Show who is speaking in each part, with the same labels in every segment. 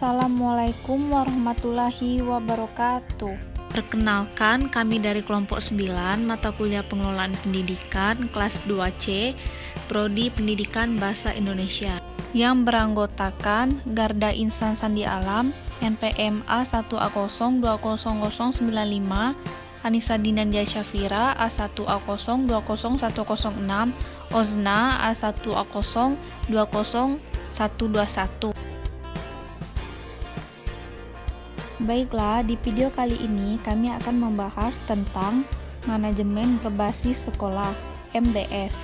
Speaker 1: Assalamualaikum warahmatullahi wabarakatuh.
Speaker 2: Perkenalkan, kami dari kelompok 9 mata kuliah pengelolaan pendidikan kelas 2C Prodi Pendidikan Bahasa Indonesia
Speaker 1: Yang beranggotakan Garda Insan Sandi Alam NPM A1A020095, Anissa Dinandia Syafira A1A020106, Ozna A1A020121. Baiklah, di video kali ini kami akan membahas tentang manajemen berbasis sekolah (MBS).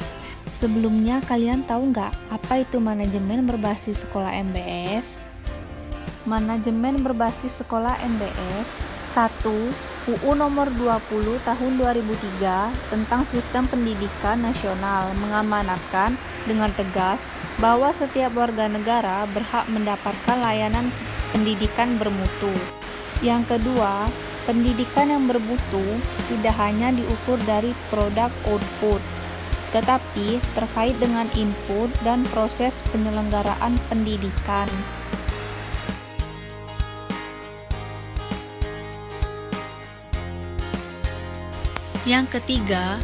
Speaker 1: Sebelumnya, kalian tahu nggak apa itu manajemen berbasis sekolah MBS? Manajemen berbasis sekolah MBS 1. UU Nomor 20 Tahun 2003 tentang Sistem Pendidikan Nasional mengamanatkan dengan tegas bahwa setiap warga negara berhak mendapatkan layanan pendidikan bermutu. Yang kedua, pendidikan yang bermutu tidak hanya diukur dari produk output, tetapi terkait dengan input dan proses penyelenggaraan pendidikan.
Speaker 2: Yang ketiga,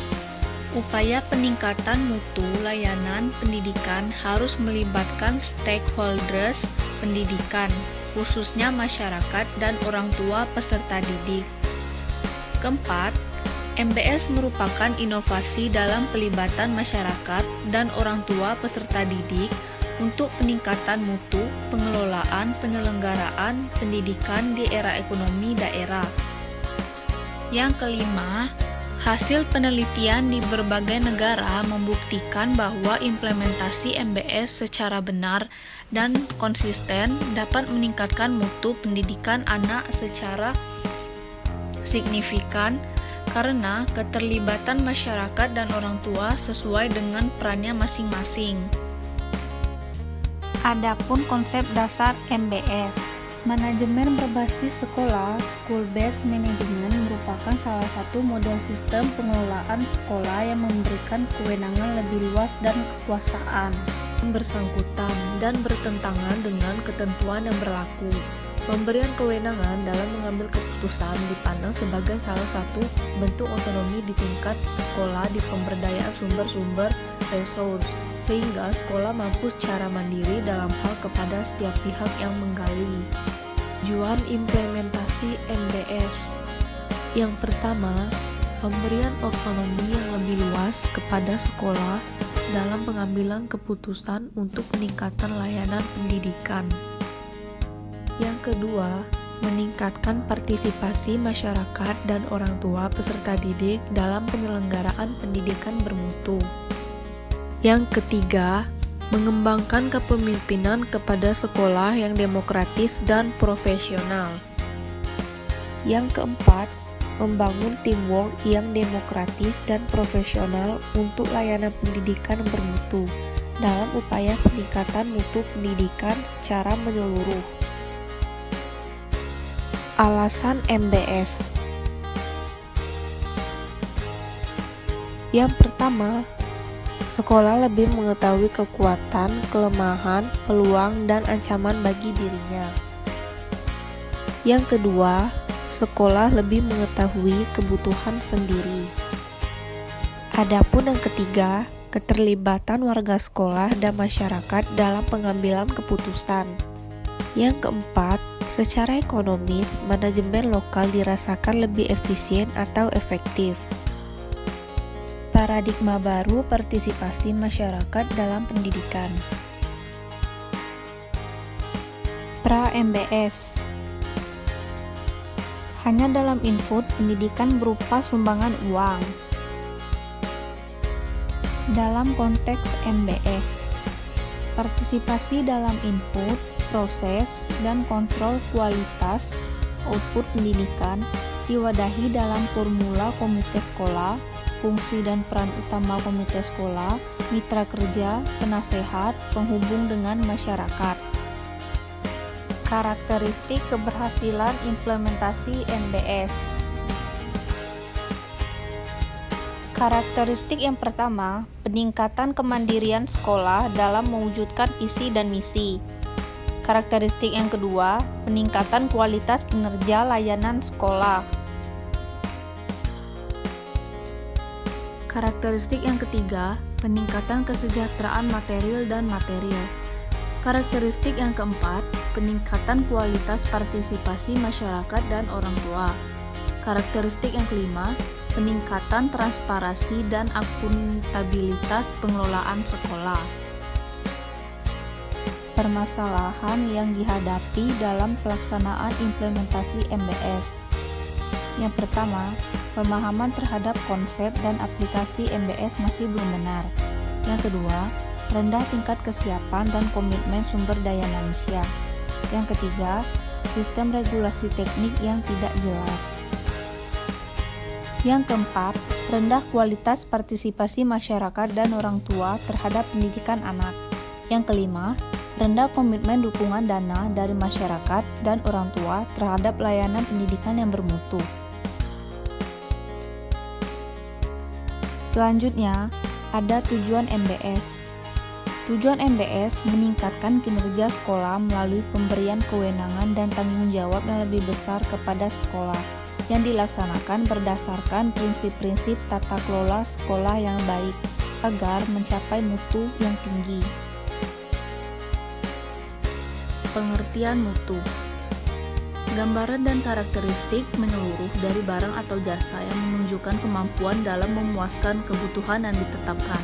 Speaker 2: upaya peningkatan mutu layanan pendidikan harus melibatkan stakeholders pendidikan, khususnya masyarakat dan orang tua peserta didik. Keempat, MBS merupakan inovasi dalam pelibatan masyarakat dan orang tua peserta didik untuk peningkatan mutu pengelolaan penyelenggaraan pendidikan di era ekonomi daerah. Yang kelima, hasil penelitian di berbagai negara membuktikan bahwa implementasi MBS secara benar dan konsisten dapat meningkatkan mutu pendidikan anak secara signifikan karena keterlibatan masyarakat dan orang tua sesuai dengan perannya masing-masing.
Speaker 1: Adapun konsep dasar MBS, manajemen berbasis sekolah (School-Based Management) merupakan salah satu model sistem pengelolaan sekolah yang memberikan kewenangan lebih luas dan kekuasaan
Speaker 2: Bersangkutan dan bertentangan dengan ketentuan yang berlaku. Pemberian kewenangan dalam mengambil keputusan dipandang sebagai salah satu bentuk otonomi di tingkat sekolah di pemberdayaan sumber-sumber resource, sehingga sekolah mampu secara mandiri dalam hal kepada setiap pihak yang menggali. Tujuan implementasi MBS. Yang pertama, pemberian otonomi yang lebih luas kepada sekolah dalam pengambilan keputusan untuk peningkatan layanan pendidikan. Yang kedua, meningkatkan partisipasi masyarakat dan orang tua peserta didik dalam penyelenggaraan pendidikan bermutu. Yang ketiga, mengembangkan kepemimpinan kepada sekolah yang demokratis dan profesional. Yang keempat, membangun teamwork yang demokratis dan profesional untuk layanan pendidikan bermutu dalam upaya peningkatan mutu pendidikan secara menyeluruh. Alasan MBS. Yang pertama, sekolah lebih mengetahui kekuatan, kelemahan, peluang, dan ancaman bagi dirinya. Yang kedua, sekolah lebih mengetahui kebutuhan sendiri. Adapun yang ketiga, keterlibatan warga sekolah dan masyarakat dalam pengambilan keputusan. Yang keempat, secara ekonomis, manajemen lokal dirasakan lebih efisien atau efektif. Paradigma baru partisipasi masyarakat dalam pendidikan. Pra-MBS. Hanya dalam input pendidikan berupa sumbangan uang. Dalam konteks MBS, partisipasi dalam input, proses, dan kontrol kualitas output pendidikan diwadahi dalam formula komite sekolah, fungsi dan peran utama komite sekolah, mitra kerja, penasehat, penghubung dengan masyarakat. Karakteristik keberhasilan implementasi MBS. Karakteristik yang pertama, peningkatan kemandirian sekolah dalam mewujudkan visi dan misi.
Speaker 1: Karakteristik yang kedua, peningkatan kualitas kinerja layanan sekolah.
Speaker 2: Karakteristik yang ketiga, peningkatan kesejahteraan material dan material. Karakteristik yang keempat, peningkatan kualitas partisipasi masyarakat dan orang tua. Karakteristik yang kelima, peningkatan transparansi dan akuntabilitas pengelolaan sekolah.
Speaker 1: Permasalahan yang dihadapi dalam pelaksanaan implementasi MBS. Yang pertama, pemahaman terhadap konsep dan aplikasi MBS masih belum benar. Yang kedua, rendah tingkat kesiapan dan komitmen sumber daya manusia. Yang ketiga, sistem regulasi teknik yang tidak jelas. Yang keempat, rendah kualitas partisipasi masyarakat dan orang tua terhadap pendidikan anak. Yang kelima, rendah komitmen dukungan dana dari masyarakat dan orang tua terhadap layanan pendidikan yang bermutu. Selanjutnya, ada tujuan MBS. Tujuan MBS meningkatkan kinerja sekolah melalui pemberian kewenangan dan tanggung jawab yang lebih besar kepada sekolah, yang dilaksanakan berdasarkan prinsip-prinsip tata kelola sekolah yang baik, agar mencapai mutu yang tinggi.
Speaker 2: Pengertian mutu. Gambaran dan karakteristik menyeluruh dari barang atau jasa yang menunjukkan kemampuan dalam memuaskan kebutuhan yang ditetapkan.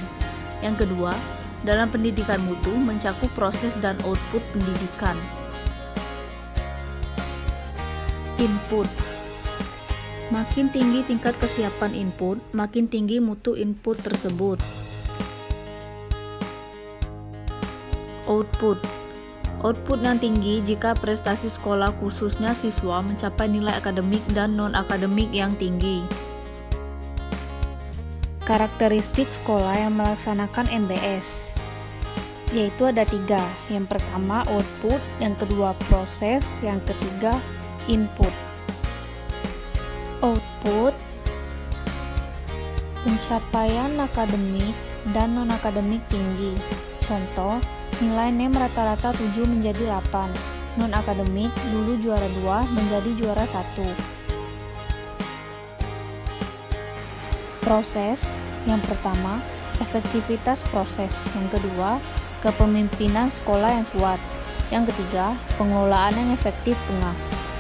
Speaker 2: Yang kedua, dalam pendidikan mutu mencakup proses dan output pendidikan. Input. Makin tinggi tingkat kesiapan input, makin tinggi mutu input tersebut. Output. Output yang tinggi jika prestasi sekolah khususnya siswa mencapai nilai akademik dan non-akademik yang tinggi.
Speaker 1: Karakteristik sekolah yang melaksanakan MBS, yaitu ada 3. Yang pertama output, yang kedua proses, yang ketiga input. Output, pencapaian akademik dan non-akademik tinggi. Contoh, nilai NEM rata-rata 7 menjadi 8. Non-akademik dulu juara 2 menjadi juara 1. Proses, yang pertama, efektivitas proses. Yang kedua, kepemimpinan sekolah yang kuat. Yang ketiga, pengelolaan yang efektif tengah.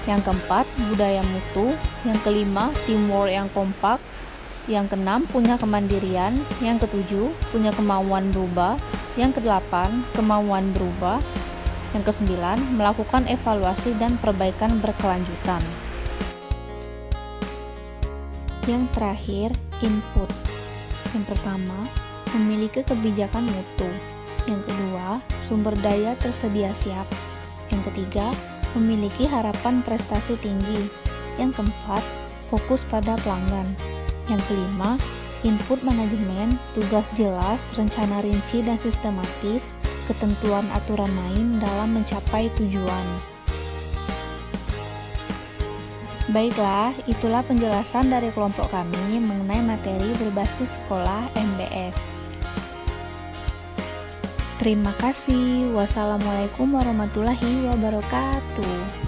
Speaker 1: Yang keempat, budaya mutu. Yang kelima, teamwork yang kompak. Yang keenam, punya kemandirian. Yang ketujuh, punya kemauan berubah. Yang kedelapan, kemauan berubah. Yang kesembilan, melakukan evaluasi dan perbaikan berkelanjutan. Yang terakhir, input. Yang pertama, memiliki kebijakan mutu. Yang kedua, sumber daya tersedia siap. Yang ketiga, memiliki harapan prestasi tinggi. Yang keempat, fokus pada pelanggan. Yang kelima, input manajemen, tugas jelas, rencana rinci dan sistematis, ketentuan aturan main dalam mencapai tujuan. Baiklah, itulah penjelasan dari kelompok kami mengenai materi berbasis sekolah MBS. Terima kasih. Wassalamualaikum warahmatullahi wabarakatuh.